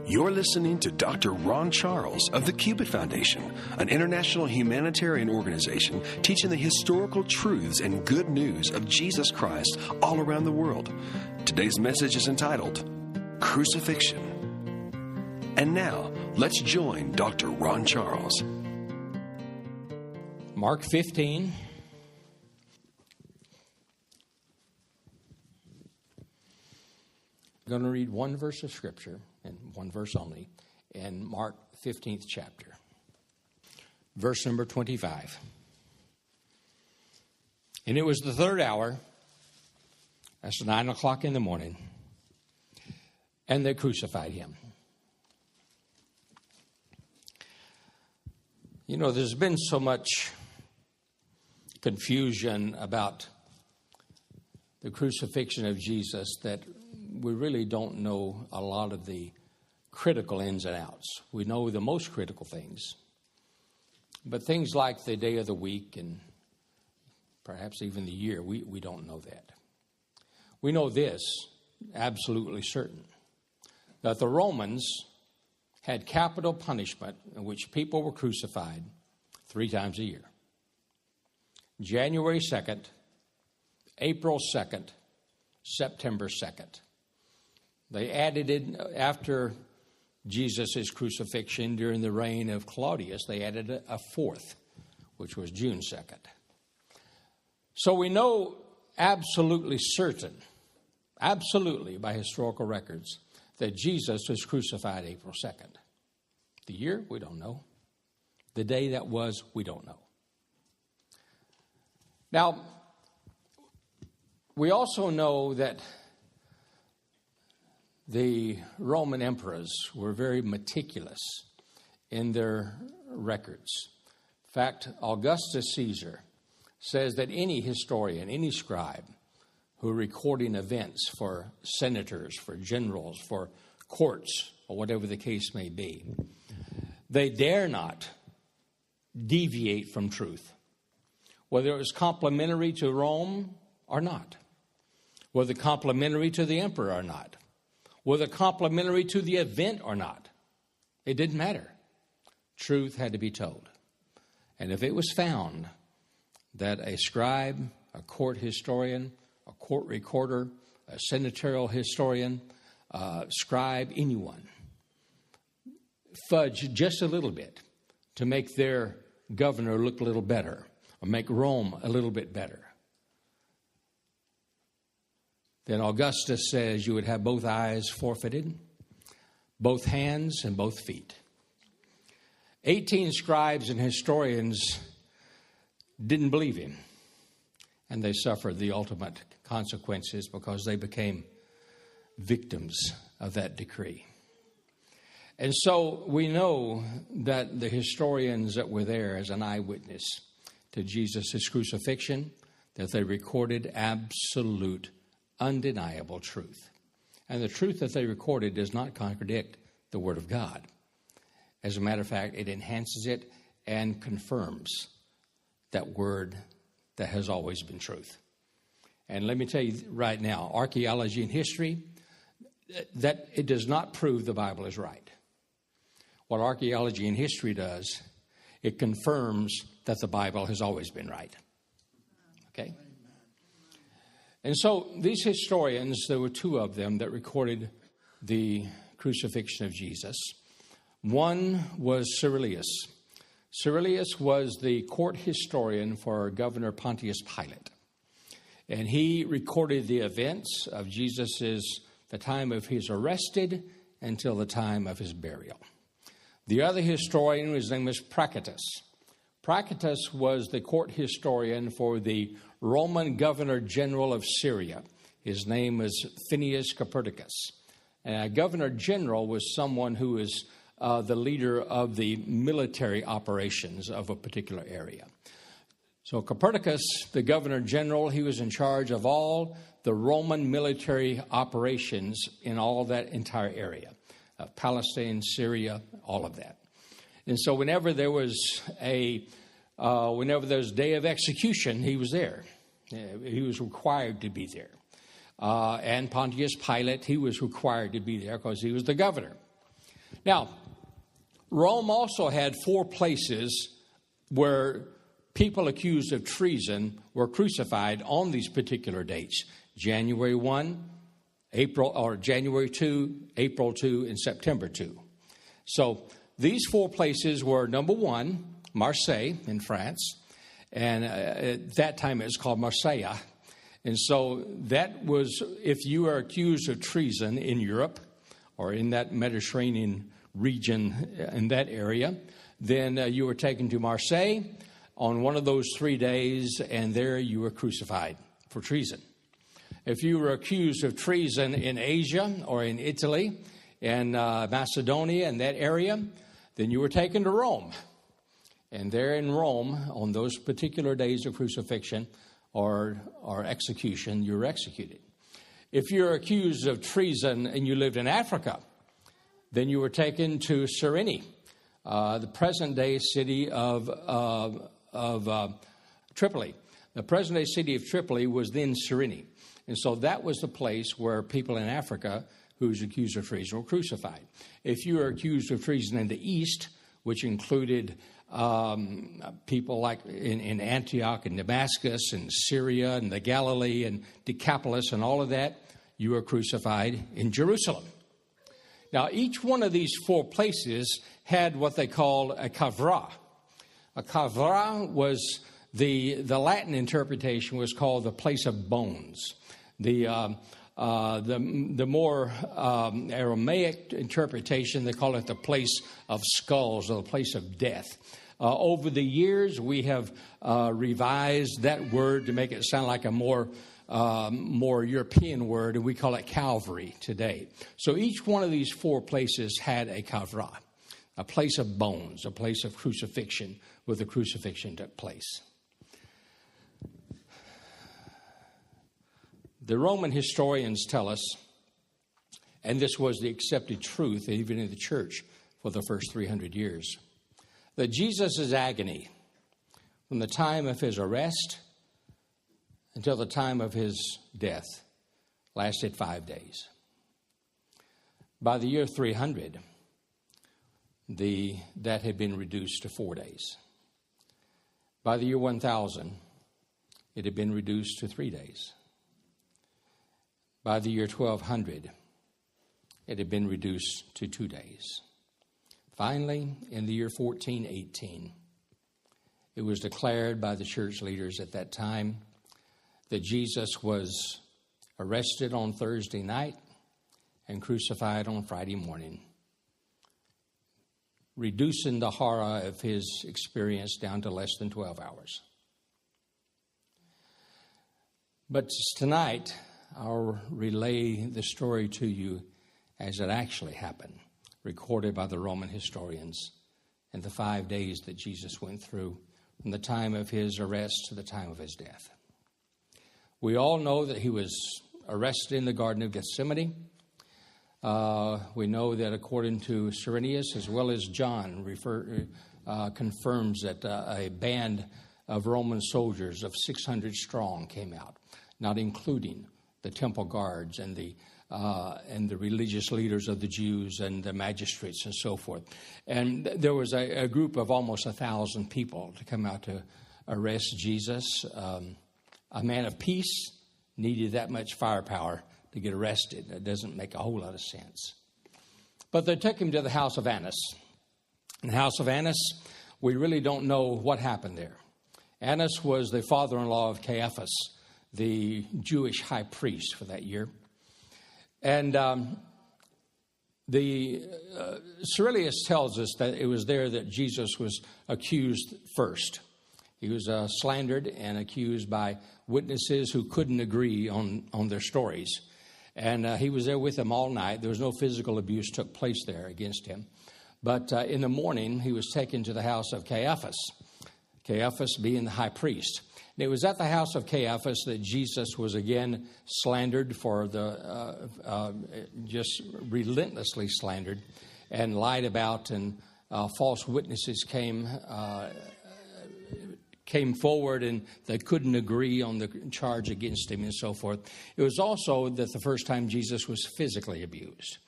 You're listening to Dr. Ron Charles of the Cubit Foundation, an international humanitarian organization teaching the historical truths and good news of Jesus Christ all around the world. Today's message is entitled, Crucifixion. And now, let's join Dr. Ron Charles. Mark 15. I'm going to read one verse of Scripture, and one verse only, in Mark 15th chapter. Verse number 25. And it was the third hour, that's 9 o'clock in the morning, and they crucified him. You know, there's been so much confusion about the crucifixion of Jesus that we really don't know a lot of the critical ins and outs. We know the most critical things. But things like the day of the week and perhaps even the year, we don't know that. We know this, absolutely certain, that the Romans had capital punishment in which people were crucified 3 times a year. January 2nd, April 2nd, September 2nd. They added it after Jesus' crucifixion during the reign of Claudius. They added a 4th, which was June 2nd. So we know absolutely certain, absolutely by historical records, that Jesus was crucified April 2nd. The year, we don't know. The day that was, we don't know. Now, we also know that the Roman emperors were very meticulous in their records. In fact, Augustus Caesar says that any historian, any scribe who are recording events for senators, for generals, for courts, or whatever the case may be, they dare not deviate from truth, whether it was complimentary to Rome or not, whether complimentary to the emperor or not, whether complimentary to the event or not. It didn't matter. Truth had to be told. And if it was found that a scribe, a court historian, a court recorder, a senatorial historian, scribe, anyone, fudged just a little bit to make their governor look a little better or make Rome a little bit better, then Augustus says you would have both eyes forfeited, both hands and both feet. 18 scribes and historians didn't believe him, and they suffered the ultimate consequences because they became victims of that decree. And so we know that the historians that were there as an eyewitness to Jesus' crucifixion, that they recorded absolute, undeniable truth. And the truth that they recorded does not contradict the Word of God. As a matter of fact, it enhances it and confirms that Word that has always been truth. And let me tell you right now, archaeology and history, that it does not prove the Bible is right. What archaeology and history does, it confirms that the Bible has always been right. Okay? And so these historians, there were 2 of them that recorded the crucifixion of Jesus. One was Cyrilius. Cyrilius was the court historian for Governor Pontius Pilate. And he recorded the events of the time of his arrested until the time of his burial. The other historian, his name was Praxiteles. Praxiteles was the court historian for the Roman governor general of Syria. His name was Phineas Copernicus. And a governor general was someone who is the leader of the military operations of a particular area. So Copernicus, the governor general, he was in charge of all the Roman military operations in all that entire area. Palestine, Syria, all of that. And so whenever there was day of execution, he was there. He was required to be there. And Pontius Pilate, he was required to be there because he was the governor. Now, Rome also had 4 places where people accused of treason were crucified on these particular dates: January 1, January 2, April 2, and September 2. So these 4 places were, number 1, Marseille in France, and at that time it was called Marseille. And so that was, if you were accused of treason in Europe or in that Mediterranean region, in that area, then you were taken to Marseille on one of those 3 days, and there you were crucified for treason. If you were accused of treason in Asia or in Italy and Macedonia and that area, then you were taken to Rome. And there in Rome, on those particular days of crucifixion or execution, you were executed. If you're accused of treason and you lived in Africa, then you were taken to Cyrene, the present-day city of Tripoli. The present-day city of Tripoli was then Cyrene. And so that was the place where people in Africa who was accused of treason were crucified. If you were accused of treason in the East, which included people like in Antioch and Damascus and Syria and the Galilee and Decapolis and all of that, you were crucified in Jerusalem. Now, each one of these 4 places had what they called a kavra. A kavra was the Latin interpretation was called the place of bones. The more Aramaic interpretation, they call it the place of skulls or the place of death. Over the years, we have revised that word to make it sound like a more European word, and we call it Calvary today. So each one of these 4 places had a kavra, a place of bones, a place of crucifixion, where the crucifixion took place. The Roman historians tell us, and this was the accepted truth even in the church for the first 300 years, that Jesus' agony from the time of his arrest until the time of his death lasted 5 days. By the year 300, that had been reduced to 4 days. By the year 1000, it had been reduced to 3 days. By the year 1200, it had been reduced to 2 days. Finally, in the year 1418, it was declared by the church leaders at that time that Jesus was arrested on Thursday night and crucified on Friday morning, reducing the horror of his experience down to less than 12 hours. But tonight, I'll relay the story to you as it actually happened, recorded by the Roman historians, and the 5 days that Jesus went through from the time of his arrest to the time of his death. We all know that he was arrested in the Garden of Gethsemane. We know that according to Cyrenius, as well as John, confirms that a band of Roman soldiers of 600 strong came out, not including the temple guards and the religious leaders of the Jews and the magistrates and so forth. And there was a group of almost 1,000 people to come out to arrest Jesus. A man of peace needed that much firepower to get arrested. That doesn't make a whole lot of sense. But they took him to the house of Annas. In the house of Annas, we really don't know what happened there. Annas was the father-in-law of Caiaphas, the Jewish high priest for that year. And Cyrenius tells us that it was there that Jesus was accused first. He was slandered and accused by witnesses who couldn't agree on their stories. And he was there with them all night. There was no physical abuse took place there against him. But in the morning, he was taken to the house of Caiaphas, Caiaphas being the high priest. And it was at the house of Caiaphas that Jesus was again slandered for just relentlessly slandered and lied about, and false witnesses came forward, and they couldn't agree on the charge against him and so forth. It was also that the first time Jesus was physically abused.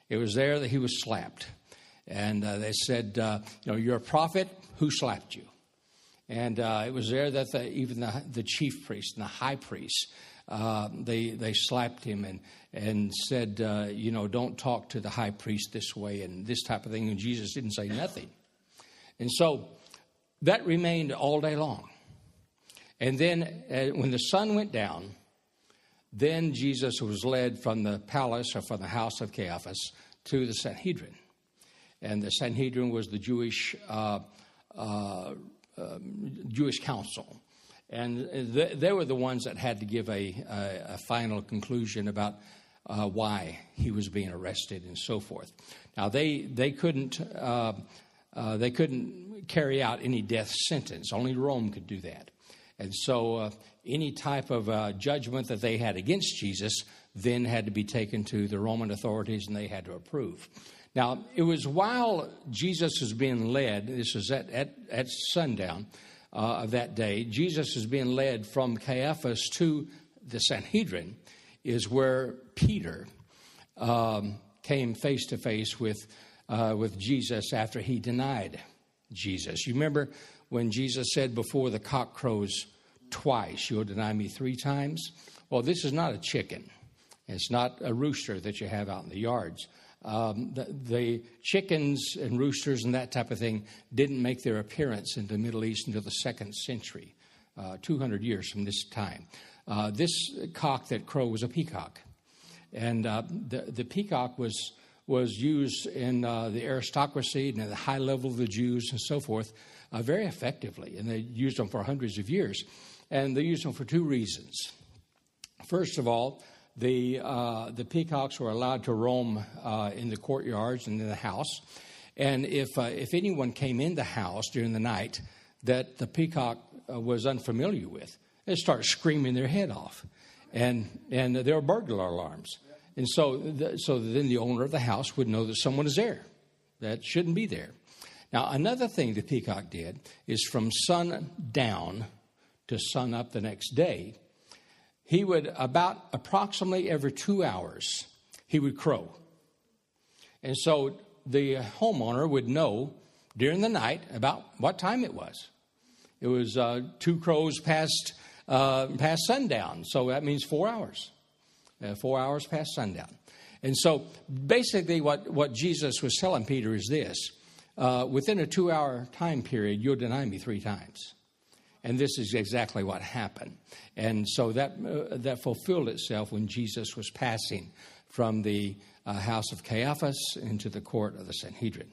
It was there that he was slapped. And they said, you're a prophet. Who slapped you? And it was there that even the chief priest and the high priest, they slapped him and said, don't talk to the high priest this way and this type of thing. And Jesus didn't say nothing. And so that remained all day long. And then when the sun went down, then Jesus was led from the palace or from the house of Caiaphas to the Sanhedrin. And the Sanhedrin was the Jewish council. And they were the ones that had to give a final conclusion about why he was being arrested and so forth. Now, they couldn't carry out any death sentence. Only Rome could do that. And so any type of judgment that they had against Jesus then had to be taken to the Roman authorities, and they had to approve. Now, it was while Jesus was being led, this was at sundown of that day, Jesus was being led from Caiaphas to the Sanhedrin, is where Peter came face to face with Jesus after he denied Jesus. You remember when Jesus said, before the cock crows twice, you'll deny me 3 times? Well, this is not a chicken. It's not a rooster that you have out in the yards. The chickens and roosters and that type of thing didn't make their appearance in the Middle East until the 2nd century, 200 years from this time. This cock that crowed was a peacock. And the peacock was used in the aristocracy and at the high level of the Jews and so forth very effectively. And they used them for hundreds of years. And they used them for 2 reasons. First of all, the peacocks were allowed to roam in the courtyards and in the house. And if anyone came in the house during the night that the peacock was unfamiliar with, they'd start screaming their head off. And there were burglar alarms. And so then the owner of the house would know that someone is there that shouldn't be there. Now, another thing the peacock did is from sundown to sun up the next day, he would approximately every 2 hours, he would crow. And so the homeowner would know during the night about what time it was. It was 2 crows past sundown. So that means 4 hours. 4 hours past sundown. And so basically what Jesus was telling Peter is this. Within a 2-hour time period, you'll deny me 3 times. And this is exactly what happened. And so that fulfilled itself when Jesus was passing from the house of Caiaphas into the court of the Sanhedrin.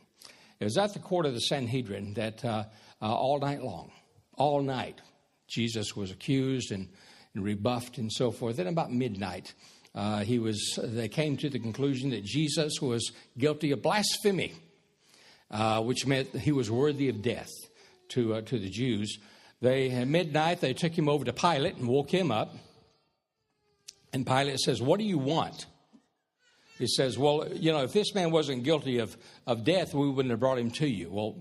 It was at the court of the Sanhedrin that all night, Jesus was accused and rebuffed and so forth. Then about midnight, they came to the conclusion that Jesus was guilty of blasphemy, which meant he was worthy of death to the Jews. At midnight, they took him over to Pilate and woke him up. And Pilate says, "What do you want?" He says, "Well, if this man wasn't guilty of death, we wouldn't have brought him to you." Well,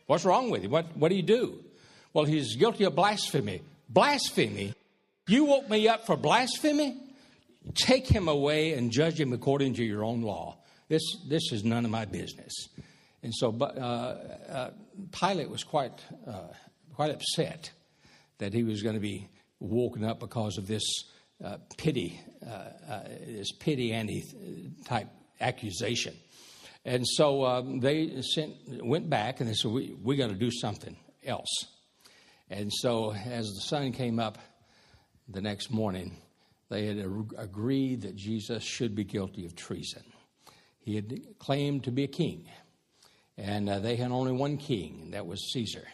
what's wrong with him? What do you do? Well, he's guilty of blasphemy. Blasphemy? You woke me up for blasphemy? Take him away and judge him according to your own law. This is none of my business. And so Pilate was quite upset that he was going to be woken up because of this pity type accusation. And so they went back and they said, we got to do something else. And so as the sun came up the next morning, they had agreed that Jesus should be guilty of treason. He had claimed to be a king. And they had only one king, and that was Caesar.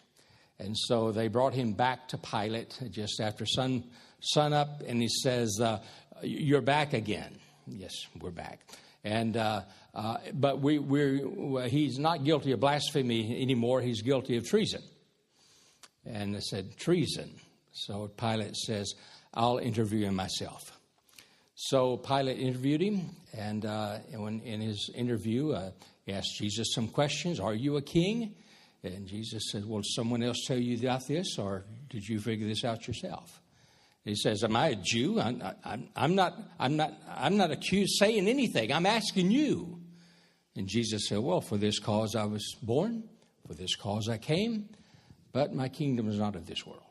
And so they brought him back to Pilate just after sun up, and he says, "You're back again." Yes, we're back. And but he's not guilty of blasphemy anymore. He's guilty of treason. And they said, "Treason." So Pilate says, "I'll interview him myself." So Pilate interviewed him, and in his interview, he asked Jesus some questions. "Are you a king?" And Jesus said, "Well, did someone else tell you about this, or did you figure this out yourself?" He says, "Am I a Jew? I'm not accused of saying anything. I'm asking you. And Jesus said, well, for this cause I was born, for this cause I came, but my kingdom is not of this world.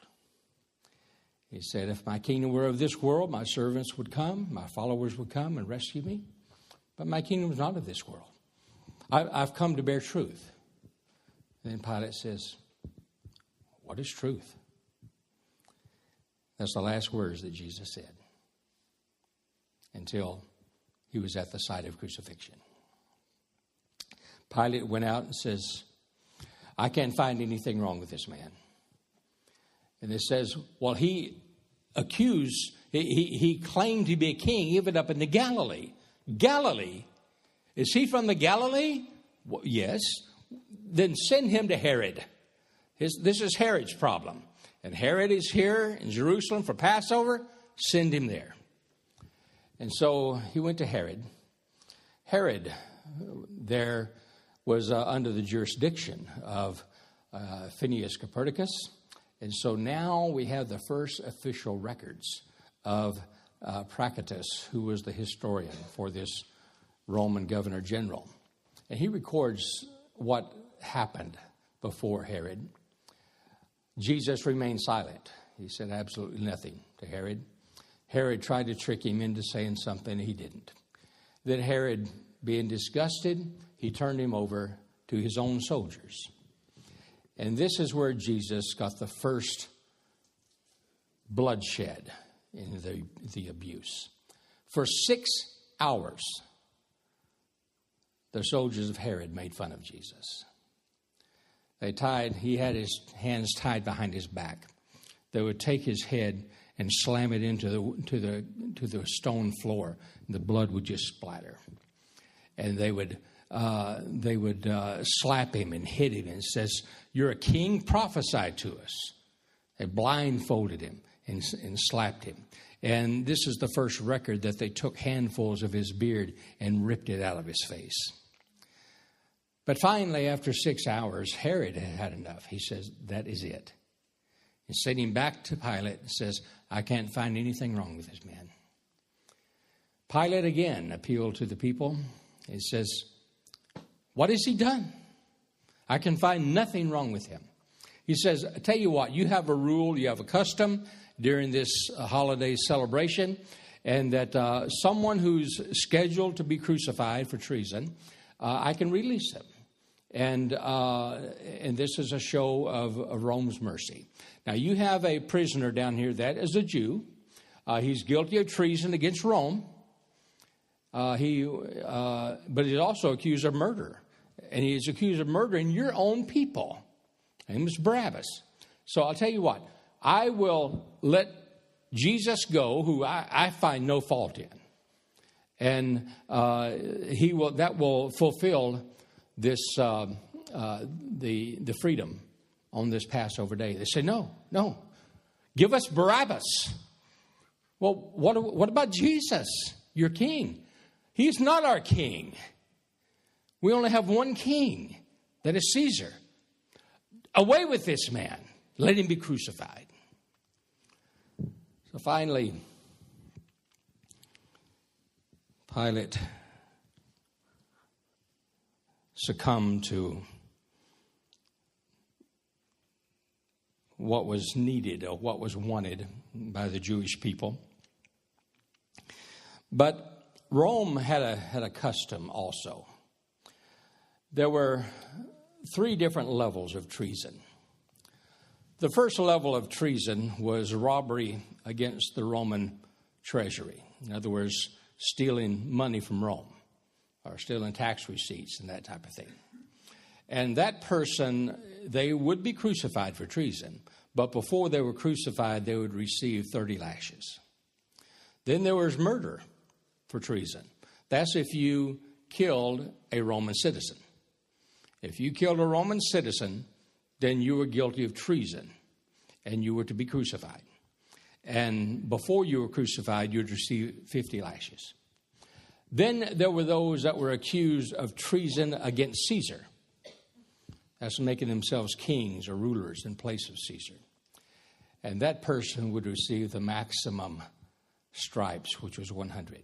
He said, if my kingdom were of this world, my servants would come, my followers would come and rescue me. But my kingdom is not of this world. I've come to bear truth. And then Pilate says, what is truth? That's the last words that Jesus said until he was at the site of crucifixion. Pilate went out and says, I can't find anything wrong with this man. And it says, well, he claimed to be a king even up in the Galilee. Galilee? Is he from the Galilee? Well, yes. Then send him to Herod. This is Herod's problem. And Herod is here in Jerusalem for Passover. Send him there. And so he went to Herod. Herod there was under the jurisdiction of Phineas Copernicus. And so now we have the first official records of Praxiteles, who was the historian for this Roman governor general. And he records what happened before Herod. Jesus remained silent. He said absolutely nothing to Herod. Herod tried to trick him into saying something he didn't. Then Herod, being disgusted, he turned him over to his own soldiers. And this is where Jesus got the first bloodshed in the abuse. For 6 hours, the soldiers of Herod made fun of Jesus. He had his hands tied behind his back. They would take his head and slam it into the stone floor. And the blood would just splatter. And they would slap him and hit him and says, "You're a king, prophesy to us." They blindfolded him and slapped him. And this is the first record that they took handfuls of his beard and ripped it out of his face. But finally, after 6 hours, Herod had had enough. He says, that is it. And sending back to Pilate and says, I can't find anything wrong with this man. Pilate again appealed to the people. He says, what has he done? I can find nothing wrong with him. He says, I tell you what, you have a rule, you have a custom during this holiday celebration, and that someone who's scheduled to be crucified for treason, I can release him. And this is a show of Rome's mercy. Now, you have a prisoner down here that is a Jew. He's guilty of treason against Rome. But he's also accused of murder. And he's accused of murdering your own people. His name is Barabbas. So I'll tell you what. I will let Jesus go, who I find no fault in. And that will fulfill this the freedom on this Passover day. They say, no, give us Barabbas. Well, what about Jesus, your king? He's not our king. We only have one king, that is Caesar. Away with this man. Let him be crucified. So finally, Pilate succumbed to what was needed or what was wanted by the Jewish people. But Rome had a custom also. There were 3 different levels of treason. The first level of treason was robbery against the Roman treasury. In other words, stealing money from Rome or stealing tax receipts and that type of thing. And that person, they would be crucified for treason, but before they were crucified, they would receive 30 lashes. Then there was murder for treason. That's if you killed a Roman citizen. If you killed a Roman citizen, then you were guilty of treason and you were to be crucified. And before you were crucified, you'd receive 50 lashes. Then there were those that were accused of treason against Caesar. That's making themselves kings or rulers in place of Caesar. And that person would receive the maximum stripes, which was 100.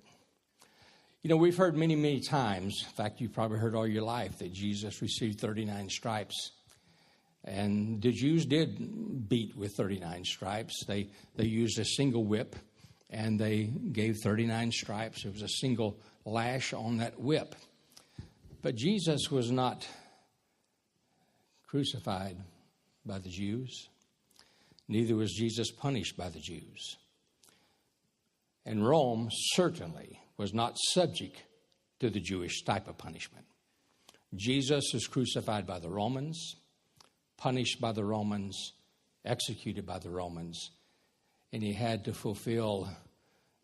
You know, we've heard many, many times, in fact, you've probably heard all your life, that Jesus received 39 stripes. And the Jews did beat with 39 stripes. They used a single whip, and they gave 39 stripes. It was a single lash on that whip. But Jesus was not crucified by the Jews. Neither was Jesus punished by the Jews. And Rome certainly was not subject to the Jewish type of punishment. Jesus was crucified by the Romans, punished by the Romans, executed by the Romans, and he had to fulfill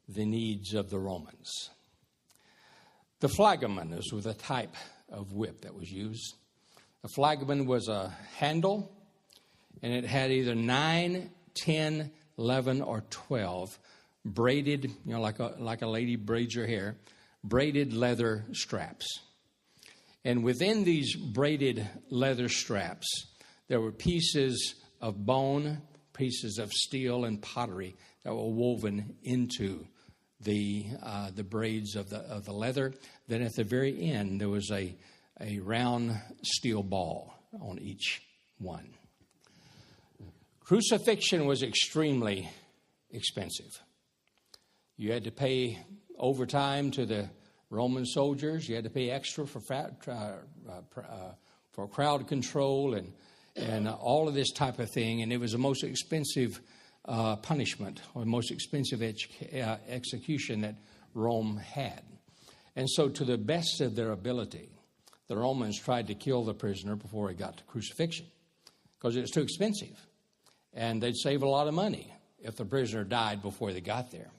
the needs of the Romans. The flagellum was a type of whip that was used. A flagellum was a handle, and it had either 9, 10, 11, or 12 braided, like a lady braids her hair, braided leather straps. And within these braided leather straps, there were pieces of bone, pieces of steel, and pottery that were woven into the braids of the leather. Then at the very end, there was a round steel ball on each one. Crucifixion was extremely expensive. You had to pay overtime to the Roman soldiers. You had to pay extra for crowd control and all of this type of thing. And it was the most expensive punishment, or the most expensive execution that Rome had. And so to the best of their ability, the Romans tried to kill the prisoner before he got to crucifixion, because it was too expensive. And they'd save a lot of money if the prisoner died before they got there.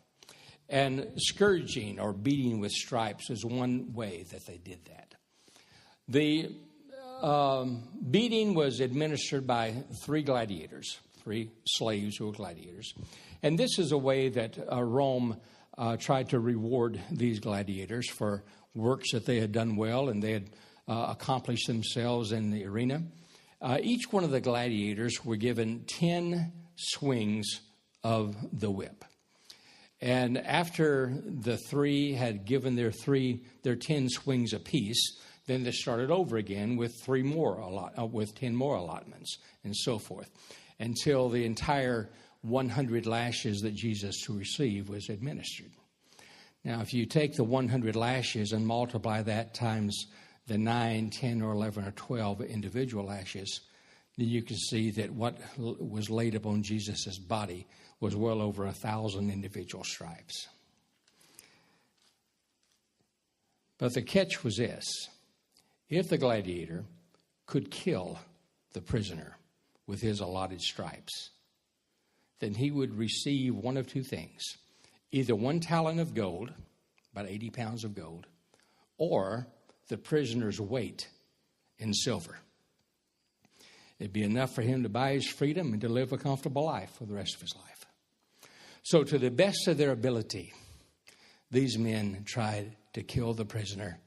And scourging, or beating with stripes, is one way that they did that. The beating was administered by 3 gladiators, 3 slaves who were gladiators. And this is a way that Rome tried to reward these gladiators for works that they had done well and they had accomplished themselves in the arena. Each one of the gladiators were given 10 swings of the whip. And after the 3 had given their 10 swings apiece, then they started over again with 10 more allotments, and so forth, until the entire 100 lashes that Jesus received was administered. Now, if you take the 100 lashes and multiply that times the 9, 10, or 11, or 12 individual lashes, then you can see that what was laid upon Jesus' body was well over 1,000 individual stripes. But the catch was this: if the gladiator could kill the prisoner with his allotted stripes, then he would receive one of 2 things: either 1 talent of gold, about 80 pounds of gold, or the prisoner's weight in silver. It'd be enough for him to buy his freedom and to live a comfortable life for the rest of his life. So to the best of their ability, these men tried to kill the prisoner,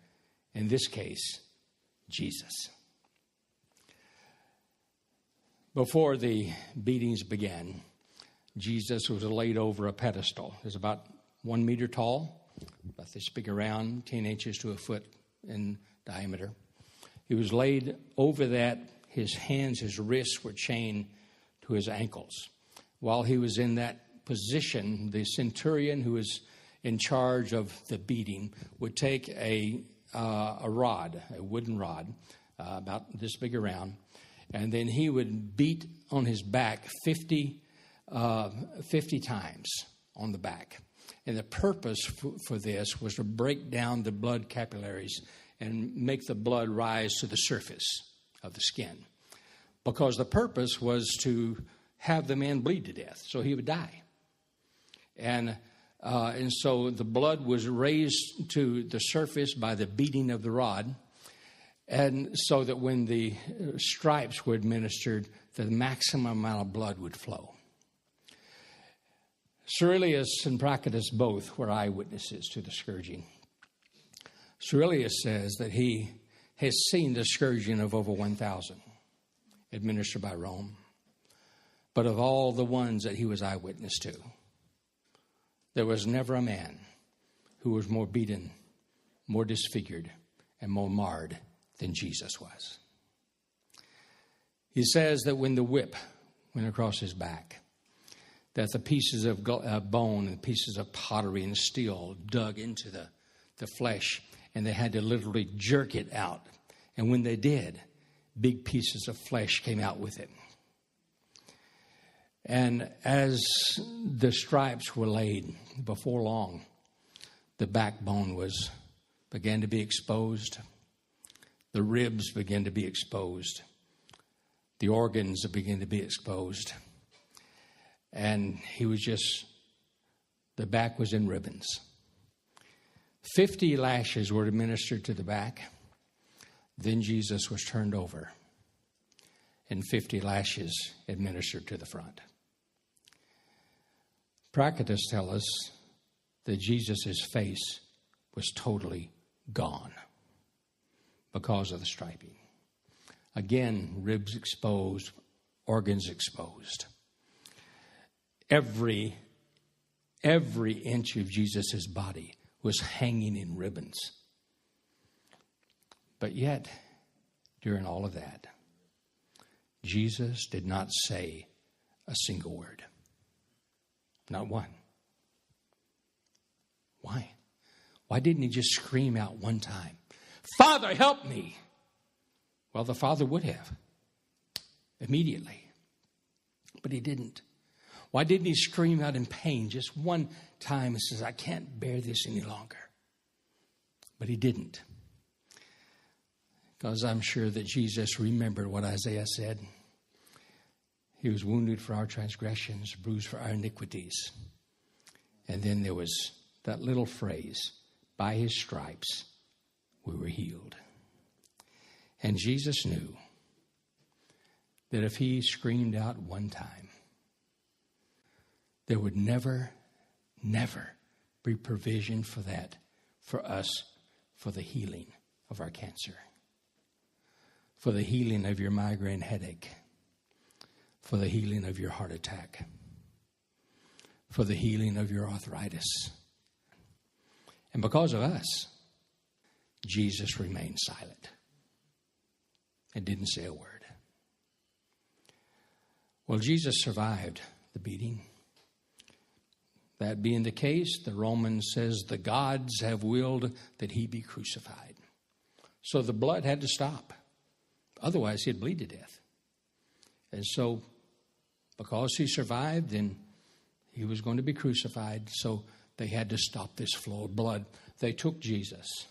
in this case, Jesus. Before the beatings began, Jesus was laid over a pedestal. It was about 1 meter tall, about this big around, 10 inches to a foot in diameter. He was laid over that. His hands, his wrists were chained to his ankles. While he was in that position, the centurion who was in charge of the beating would take a rod, a wooden rod, about this big around, and then he would beat on his back 50 times on the back. And the purpose for this was to break down the blood capillaries and make the blood rise to the surface of the skin, because the purpose was to have the man bleed to death, so he would die. And so the blood was raised to the surface by the beating of the rod, and so that when the stripes were administered, the maximum amount of blood would flow. Cyrilius and Praxedis both were eyewitnesses to the scourging. Cyrilius says that he has seen the scourging of over 1,000 administered by Rome. But of all the ones that he was eyewitness to, there was never a man who was more beaten more disfigured and more marred than Jesus was. He says that when the whip went across his back, that the pieces of bone and pieces of pottery and steel dug into the flesh, and they had to literally jerk it out. And when they did, big pieces of flesh came out with it. And as the stripes were laid, before long, the backbone began to be exposed. The ribs began to be exposed. The organs began to be exposed. And the back was in ribbons. 50 lashes were administered to the back. Then Jesus was turned over, and 50 lashes administered to the front. Practice tell us that Jesus' face was totally gone because of the striping. Again, ribs exposed, organs exposed. Every inch of Jesus' body was hanging in ribbons. But yet, during all of that, Jesus did not say a single word. Not one. Why? Why didn't he just scream out one time, "Father, help me"? Well, the Father would have immediately. But he didn't. Why didn't he scream out in pain just one time and says, "I can't bear this any longer"? But he didn't. Because I'm sure that Jesus remembered what Isaiah said. He was wounded for our transgressions, bruised for our iniquities. And then there was that little phrase, "By his stripes we were healed." And Jesus knew that if he screamed out one time, there would never be provision for that, for us, for the healing of our cancer, for the healing of your migraine headache, for the healing of your heart attack, for the healing of your arthritis. And because of us, Jesus remained silent and didn't say a word. Well, Jesus survived the beating. That being the case, the Roman says the gods have willed that he be crucified. So the blood had to stop. Otherwise, he'd bleed to death. And so, because he survived, then he was going to be crucified. So they had to stop this flow of blood. They took Jesus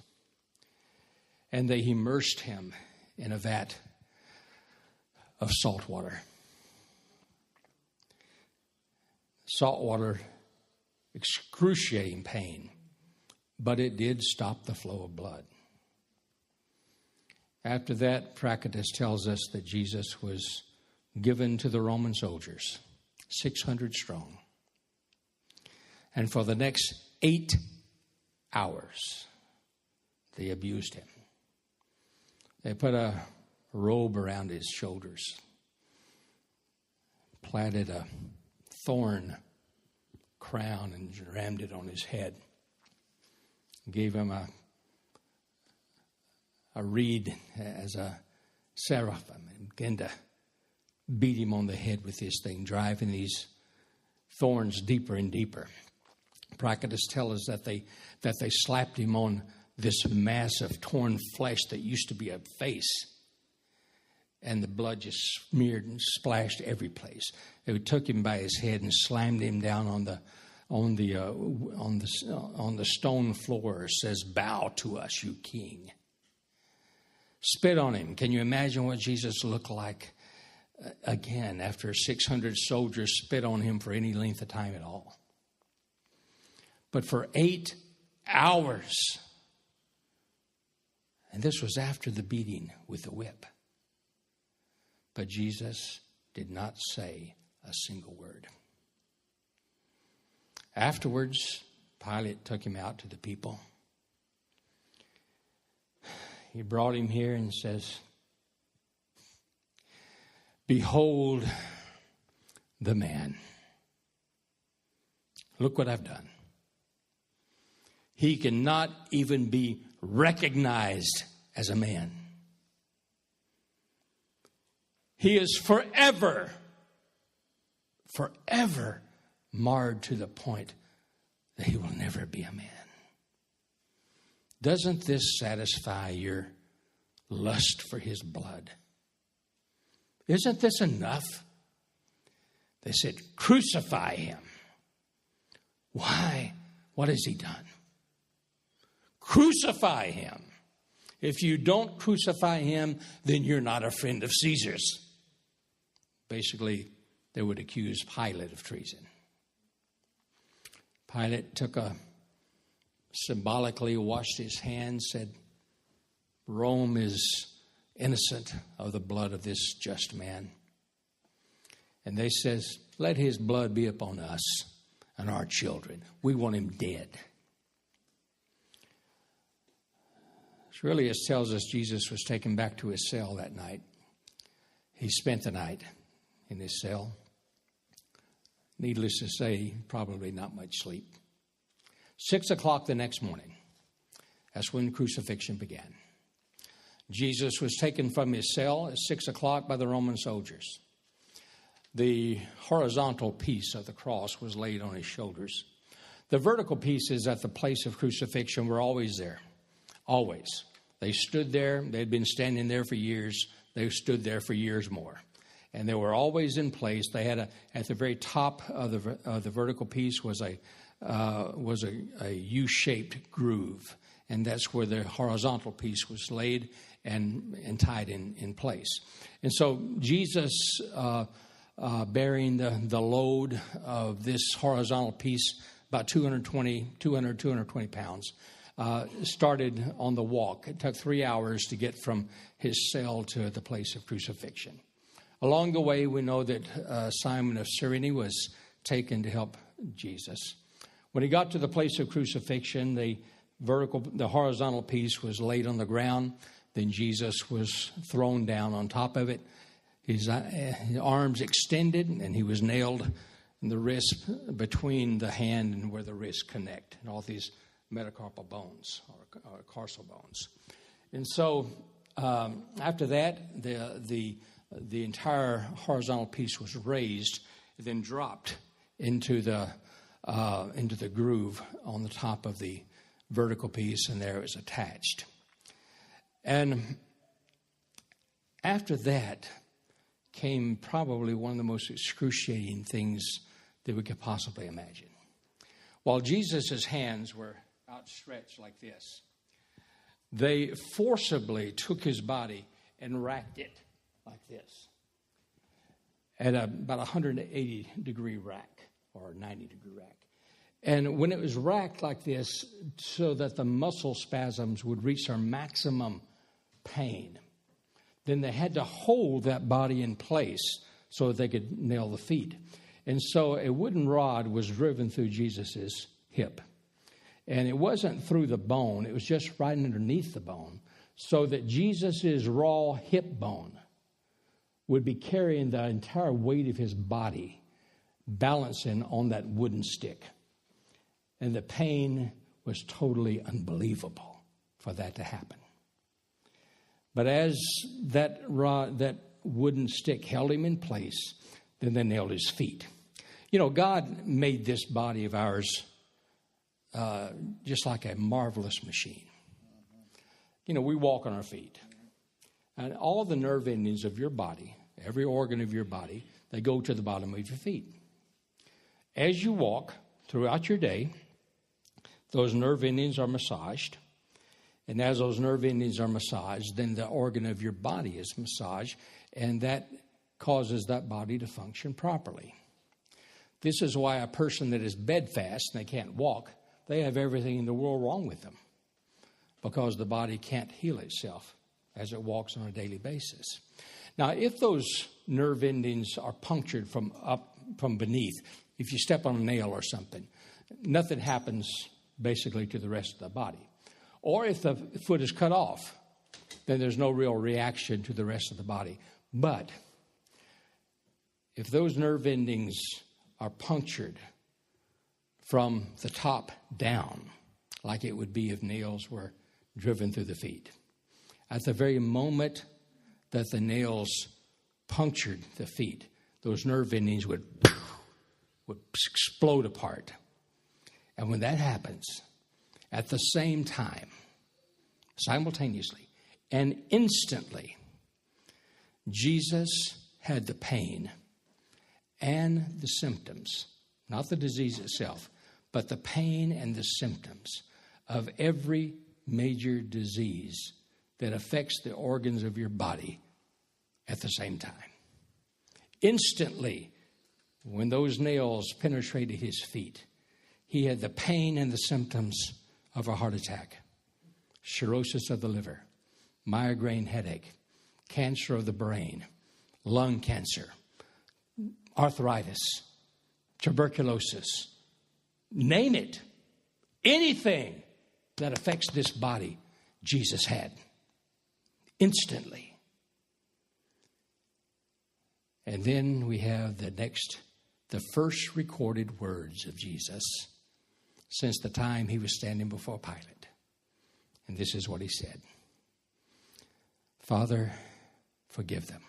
and they immersed him in a vat of salt water. Salt water, excruciating pain, but it did stop the flow of blood. After that, Practice tells us that Jesus was given to the Roman soldiers, 600 strong. And for the next 8 hours, they abused him. They put a robe around his shoulders, plaited a thorn crown and rammed it on his head, gave him a reed as a seraphim, and began to beat him on the head with this thing, driving these thorns deeper and deeper. Practice tell us that they slapped him on this mass of torn flesh that used to be a face, and the blood just smeared and splashed every place. They took him by his head and slammed him down on the stone floor. It says, "Bow to us, you king." Spit on him. Can you imagine what Jesus looked like again after 600 soldiers spit on him for any length of time at all? But for 8 hours, and this was after the beating with the whip, but Jesus did not say a single word. Afterwards, Pilate took him out to the people. He brought him here and says, "Behold the man. Look what I've done." He cannot even be recognized as a man. He is forever marred to the point that he will never be a man. Doesn't this satisfy your lust for his blood? Isn't this enough? They said, crucify him. Why? What has he done? Crucify him. If you don't crucify him, then you're not a friend of Caesar's. Basically, they would accuse Pilate of treason. Pilate symbolically washed his hands, said, Rome is innocent of the blood of this just man. And they says, let his blood be upon us and our children. We want him dead. Aurelius tells us Jesus was taken back to his cell that night. He spent the night in his cell. Needless to say, probably not much sleep. 6 o'clock the next morning, that's when crucifixion began. Jesus was taken from his cell at 6 o'clock by the Roman soldiers. The horizontal piece of the cross was laid on his shoulders. The vertical pieces at the place of crucifixion were always there. Always. They stood there. They'd been standing there for years. They stood there for years more. And they were always in place. They had at the very top of the vertical piece was a U-shaped groove. And that's where the horizontal piece was laid and tied in place. And so Jesus, bearing the load of this horizontal piece, about 220 pounds, started on the walk. It took 3 hours to get from his cell to the place of crucifixion. Along the way, we know that Simon of Cyrene was taken to help Jesus. When he got to the place of crucifixion, the horizontal piece was laid on the ground. Then Jesus was thrown down on top of it. His arms extended, and he was nailed in the wrist between the hand and where the wrists connect, and all these metacarpal bones or carsal bones. And so after that, the entire horizontal piece was raised, then dropped into the groove on the top of the vertical piece, and there it was attached. And after that came probably one of the most excruciating things that we could possibly imagine. While Jesus' hands were outstretched like this, they forcibly took his body and racked it like this at about 180-degree rack or 90-degree rack. And when it was racked like this so that the muscle spasms would reach their maximum pain, then they had to hold that body in place so that they could nail the feet. And so a wooden rod was driven through Jesus' hip. And it wasn't through the bone. It was just right underneath the bone, so that Jesus' raw hip bone would be carrying the entire weight of his body, balancing on that wooden stick. And the pain was totally unbelievable for that to happen. But as that wooden stick held him in place, then they nailed his feet. You know, God made this body of ours just like a marvelous machine. You know, we walk on our feet. And all the nerve endings of your body, every organ of your body, they go to the bottom of your feet. As you walk throughout your day, those nerve endings are massaged. And as those nerve endings are massaged, then the organ of your body is massaged, and that causes that body to function properly. This is why a person that is bedfast and they can't walk, they have everything in the world wrong with them, because the body can't heal itself as it walks on a daily basis. Now, if those nerve endings are punctured from beneath, if you step on a nail or something, nothing happens basically to the rest of the body. Or if the foot is cut off, then there's no real reaction to the rest of the body. But if those nerve endings are punctured from the top down, like it would be if nails were driven through the feet. At the very moment that the nails punctured the feet, those nerve endings would explode apart. And when that happens, at the same time, simultaneously and instantly, Jesus had the pain and the symptoms, not the disease itself, but the pain and the symptoms of every major disease that affects the organs of your body at the same time. Instantly, when those nails penetrated his feet, he had the pain and the symptoms of a heart attack, cirrhosis of the liver, migraine headache, cancer of the brain, lung cancer, arthritis, tuberculosis, name it. Anything that affects this body, Jesus had instantly. And then we have the first recorded words of Jesus since the time he was standing before Pilate. And this is what he said. Father, forgive them.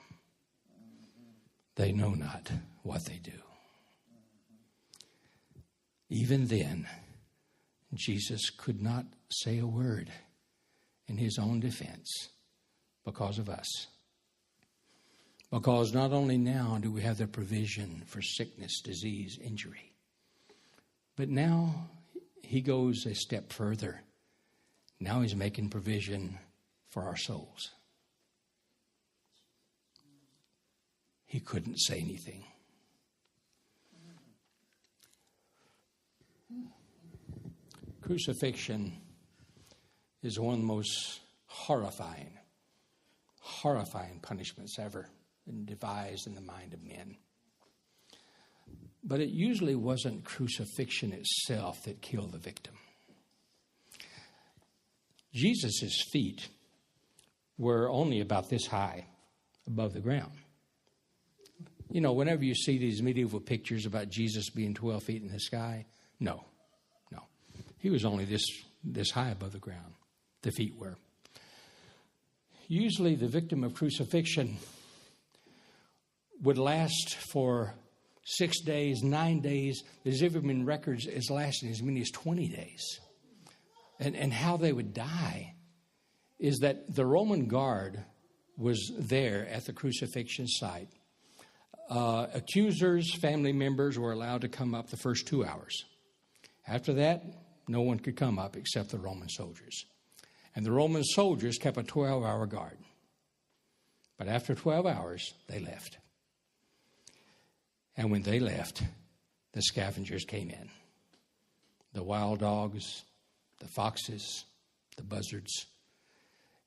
They know not what they do. Even then, Jesus could not say a word in his own defense because of us. Because not only now do we have the provision for sickness, disease, injury, but now he goes a step further. Now he's making provision for our souls. He couldn't say anything. Crucifixion is one of the most horrifying punishments ever been devised in the mind of men. But it usually wasn't crucifixion itself that killed the victim. Jesus' feet were only about this high above the ground. You know, whenever you see these medieval pictures about Jesus being 12 feet in the sky, no. He was only this high above the ground. The feet were. Usually the victim of crucifixion would last for 6 days, 9 days. There's even been records as lasting as many as 20 days. And how they would die is that the Roman guard was there at the crucifixion site. Accusers, family members were allowed to come up the first 2 hours. After that, no one could come up except the Roman soldiers. And the Roman soldiers kept a 12-hour guard. But after 12 hours, they left. And when they left, the scavengers came in. The wild dogs, the foxes, the buzzards,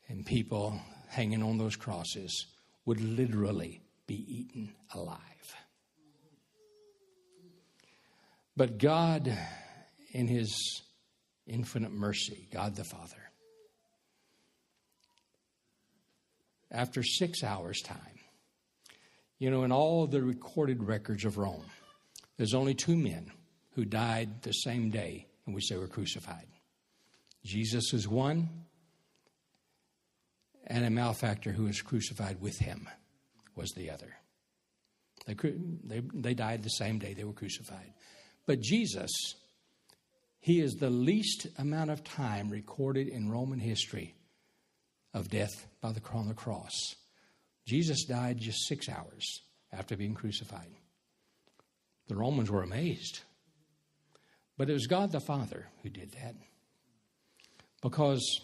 and people hanging on those crosses would literally be eaten alive. But God, in his infinite mercy, God the Father, after 6 hours' time, you know, in all the recorded records of Rome, there's only 2 men who died the same day in which they were crucified. Jesus is one, and a malefactor who was crucified with him was the other. They died the same day they were crucified. But Jesus, he is the least amount of time recorded in Roman history of death on the cross. Jesus died just 6 hours after being crucified. The Romans were amazed. But it was God the Father who did that. Because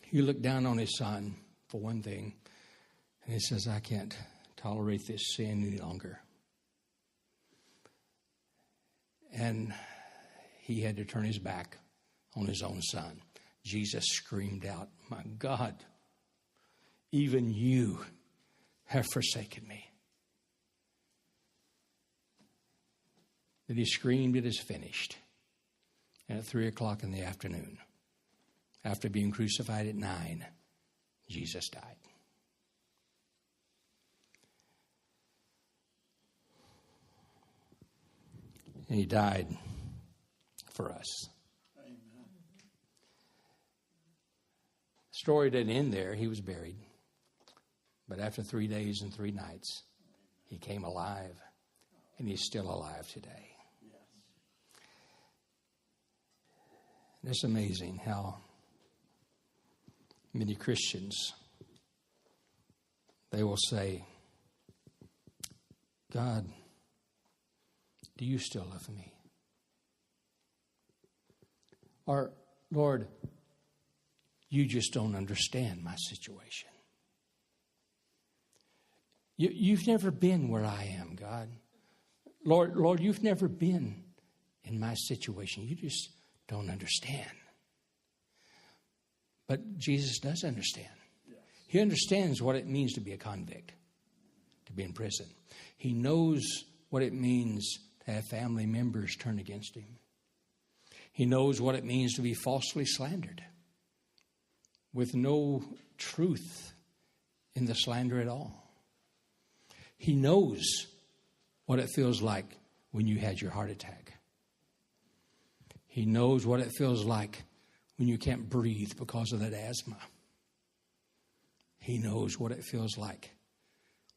he looked down on his son, for one thing, and he says, I can't tolerate this sin any longer. And he had to turn his back on his own son. Jesus screamed out, my God, even you have forsaken me. Then he screamed, it is finished. And at 3:00 in the afternoon, after being crucified at 9, Jesus died. And he died for us. Amen. story didn't end there. He was buried. But after 3 days and 3 nights, he came alive. And he's still alive today. And it's amazing how many Christians, they will say, God, do you still love me? Or, Lord, you just don't understand my situation. You've never been where I am, God. Lord, you've never been in my situation. You just don't understand. But Jesus does understand. He understands what it means to be a convict, to be in prison. He knows what it means to have family members turn against him. He knows what it means to be falsely slandered with no truth in the slander at all. He knows what it feels like when you had your heart attack. He knows what it feels like when you can't breathe because of that asthma. He knows what it feels like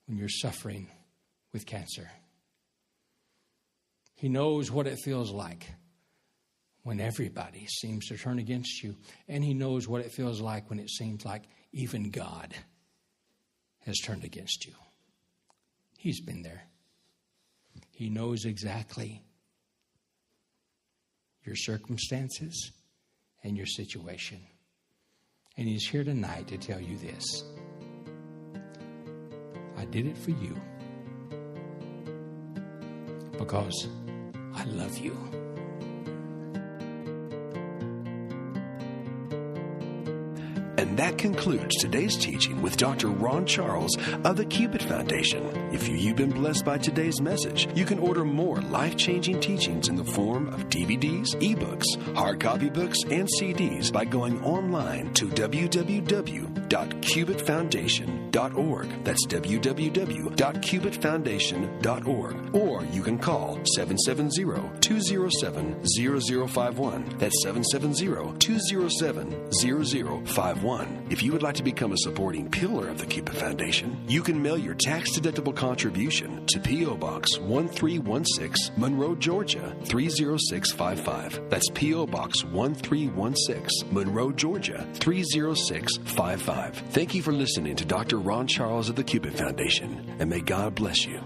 when you're suffering with cancer. He knows what it feels like when everybody seems to turn against you. And he knows what it feels like when it seems like even God has turned against you. He's been there. He knows exactly your circumstances and your situation. And he's here tonight to tell you this. I did it for you because I love you. And that concludes today's teaching with Dr. Ron Charles of the Cupid Foundation. If you've been blessed by today's message, you can order more life-changing teachings in the form of DVDs, ebooks, hard copy books, and CDs by going online to www.cubitfoundation.org. That's www.cubitfoundation.org. Or you can call 770-207-0051. That's 770-207-0051. If you would like to become a supporting pillar of the Cupid Foundation, you can mail your tax-deductible contribution to P.O. Box 1316, Monroe, Georgia 30655. That's P.O. Box 1316, Monroe, Georgia 30655. Thank you for listening to Dr. Ron Charles of the Cupid Foundation, and may God bless you.